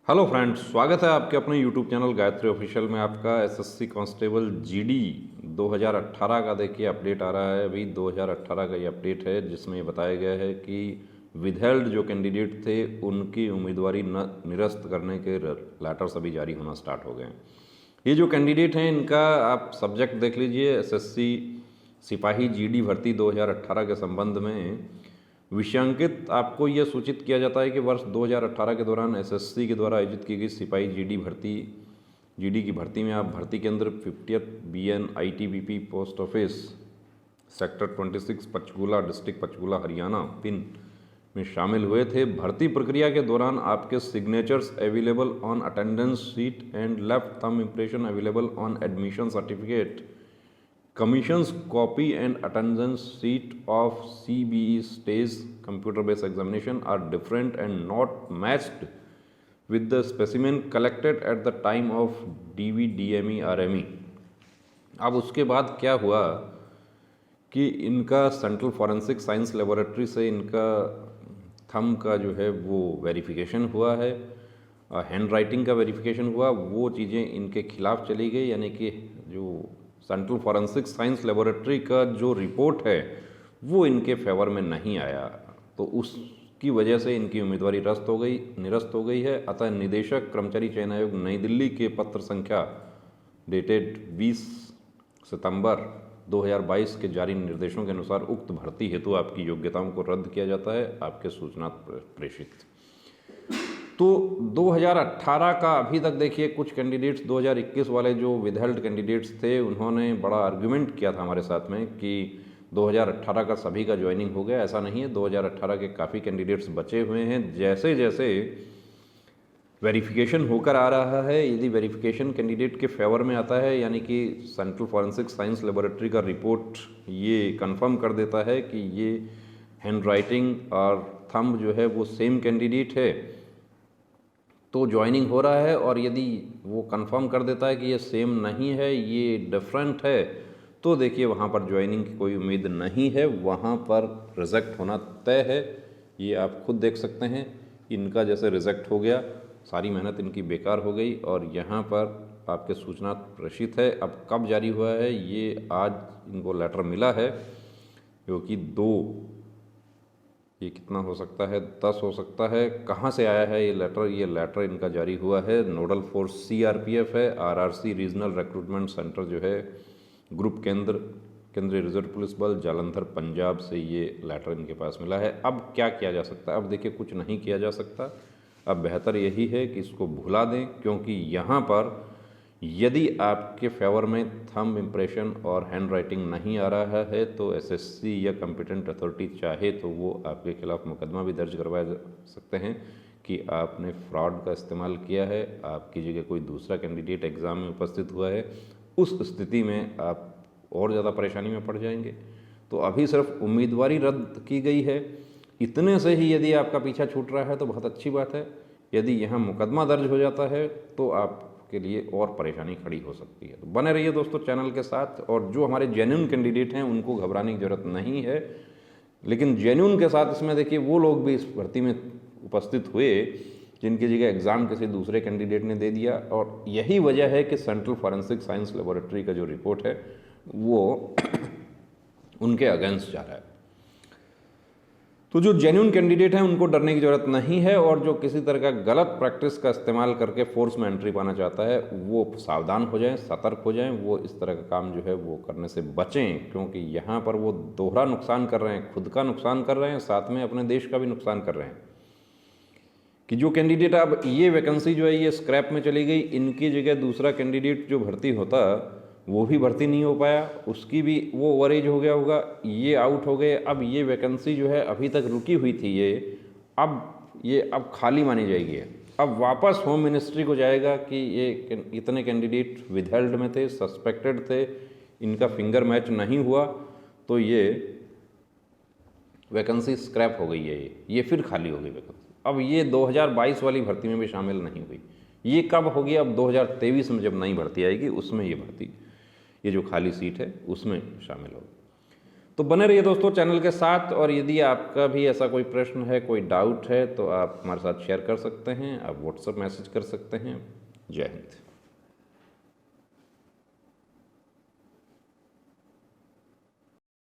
Hello friends, स्वागत है आपके अपने यूट्यूब चैनल गायत्री ऑफिशियल में। आपका एसएससी कांस्टेबल जीडी 2018 का देखिए अपडेट आ रहा है। अभी 2018 का ये अपडेट है जिसमें ये बताया गया है कि विदहेल्ड जो कैंडिडेट थे उनकी उम्मीदवारी निरस्त करने के लेटर्स अभी जारी होना स्टार्ट हो गए हैं। ये जो कैंडिडेट हैं इनका आप सब्जेक्ट देख लीजिए, एसएससी सिपाही जीडी भर्ती 2018 के संबंध में विषयांकित आपको यह सूचित किया जाता है कि वर्ष 2018 के दौरान एसएससी के द्वारा आयोजित की गई सिपाही जीडी की भर्ती में आप भर्ती केंद्र 50th BN ITBP post office sector 26 Panchkula district Panchkula Haryana pin में शामिल हुए थे। भर्ती प्रक्रिया के दौरान आपके signatures available on attendance sheet and left thumb impression available on admission certificate commissions copy and attendance sheet of CBE stage computer based examination are different and not matched with the specimen collected at the time of DVDME RME। अब उसके बाद क्या हुआ कि इनका central forensic science laboratory से इनका thumb का जो है वो वेरिफिकेशन हुआ है, हैंड राइटिंग का वेरिफिकेशन हुआ, वो चीज़ें इनके खिलाफ चली गई, यानी कि जो सेंट्रल फॉरेंसिक साइंस लेबोरेटरी का जो रिपोर्ट है वो इनके फेवर में नहीं आया, तो उसकी वजह से इनकी उम्मीदवारी निरस्त हो गई है। अतः निदेशक कर्मचारी चयन आयोग नई दिल्ली के पत्र संख्या डेटेड 20 सितंबर 2022 के जारी निर्देशों के अनुसार उक्त भर्ती हेतु आपकी योग्यताओं को रद्द किया जाता है, आपके सूचना प्रेषित। तो 2018 का अभी तक देखिए कुछ कैंडिडेट्स 2021 वाले जो विदहेल्ड कैंडिडेट्स थे उन्होंने बड़ा आर्गुमेंट किया था हमारे साथ में कि 2018 का सभी का ज्वाइनिंग हो गया। ऐसा नहीं है, 2018 के काफ़ी कैंडिडेट्स बचे हुए हैं। जैसे जैसे वेरिफिकेशन होकर आ रहा है, यदि वेरिफिकेशन कैंडिडेट के फेवर में आता है, यानी कि सेंट्रल फॉरेंसिक साइंस लेबोरेटरी का रिपोर्ट ये कन्फर्म कर देता है कि ये हैंड राइटिंग और थंब जो है वो सेम कैंडिडेट है, तो ज्वाइनिंग हो रहा है। और यदि वो कंफर्म कर देता है कि ये सेम नहीं है, ये डिफरेंट है, तो देखिए वहाँ पर ज्वाइनिंग की कोई उम्मीद नहीं है, वहाँ पर रिजेक्ट होना तय है। ये आप खुद देख सकते हैं, इनका जैसे रिजेक्ट हो गया, सारी मेहनत इनकी बेकार हो गई और यहाँ पर आपके सूचना प्रेषित है। अब कब जारी हुआ है, ये आज इनको लेटर मिला है, क्योंकि 2 ये कितना हो सकता है, 10 हो सकता है। कहाँ से आया है ये लेटर इनका जारी हुआ है नोडल फोर्स CRPF है, RRC रीजनल रिक्रूटमेंट सेंटर जो है ग्रुप केंद्रीय रिजर्व पुलिस बल जालंधर पंजाब से ये लेटर इनके पास मिला है। अब क्या किया जा सकता है? अब देखिए कुछ नहीं किया जा सकता, अब बेहतर यही है कि इसको भुला दें, क्योंकि यहाँ पर यदि आपके फेवर में थंब इम्प्रेशन और हैंड राइटिंग नहीं आ रहा है तो एसएससी या कॉम्पिटेंट अथॉरिटी चाहे तो वो आपके खिलाफ मुकदमा भी दर्ज करवा सकते हैं कि आपने फ्रॉड का इस्तेमाल किया है, आपकी जगह कोई दूसरा कैंडिडेट एग्ज़ाम में उपस्थित हुआ है। उस स्थिति में आप और ज़्यादा परेशानी में पड़ जाएंगे। तो अभी सिर्फ उम्मीदवारी रद्द की गई है, इतने से ही यदि आपका पीछा छूट रहा है तो बहुत अच्छी बात है। यदि यहाँ मुकदमा दर्ज हो जाता है तो आप के लिए और परेशानी खड़ी हो सकती है। तो बने रहिए दोस्तों चैनल के साथ, और जो हमारे जेन्युइन कैंडिडेट हैं उनको घबराने की ज़रूरत नहीं है। लेकिन जेन्युइन के साथ इसमें देखिए वो लोग भी इस भर्ती में उपस्थित हुए जिनकी जगह एग्ज़ाम किसी दूसरे कैंडिडेट ने दे दिया, और यही वजह है कि सेंट्रल फॉरेंसिक साइंस लेबोरेटरी का जो रिपोर्ट है वो उनके अगेंस्ट जा रहा है। तो जो जेन्युइन कैंडिडेट हैं उनको डरने की ज़रूरत नहीं है, और जो किसी तरह का गलत प्रैक्टिस का इस्तेमाल करके फोर्स में एंट्री पाना चाहता है वो सावधान हो जाएं, सतर्क हो जाएं, वो इस तरह का काम जो है वो करने से बचें, क्योंकि यहाँ पर वो दोहरा नुकसान कर रहे हैं, खुद का नुकसान कर रहे हैं, साथ में अपने देश का भी नुकसान कर रहे हैं। कि जो कैंडिडेट अब ये वैकेंसी जो है ये स्क्रैप में चली गई, इनकी जगह दूसरा कैंडिडेट जो भर्ती होता वो भी भर्ती नहीं हो पाया, उसकी भी वो ओवरेज हो गया होगा, ये आउट हो गए। अब ये वैकेंसी जो है अभी तक रुकी हुई थी ये अब खाली मानी जाएगी। अब वापस होम मिनिस्ट्री को जाएगा कि ये इतने कैंडिडेट विदहेल्ड में थे, सस्पेक्टेड थे, इनका फिंगर मैच नहीं हुआ, तो ये वैकेंसी स्क्रैप हो गई है, ये फिर खाली हो गई वैकेंसी। अब ये 2022 वाली भर्ती में भी शामिल नहीं हुई। ये कब होगी? अब 2023 में जब नई भर्ती आएगी उसमें ये भर्ती, ये जो खाली सीट है उसमें शामिल होगी। तो बने रहिए दोस्तों चैनल के साथ, और यदि आपका भी ऐसा कोई प्रश्न है, कोई डाउट है, तो आप हमारे साथ शेयर कर सकते हैं, आप व्हाट्सएप मैसेज कर सकते हैं। जय हिंद।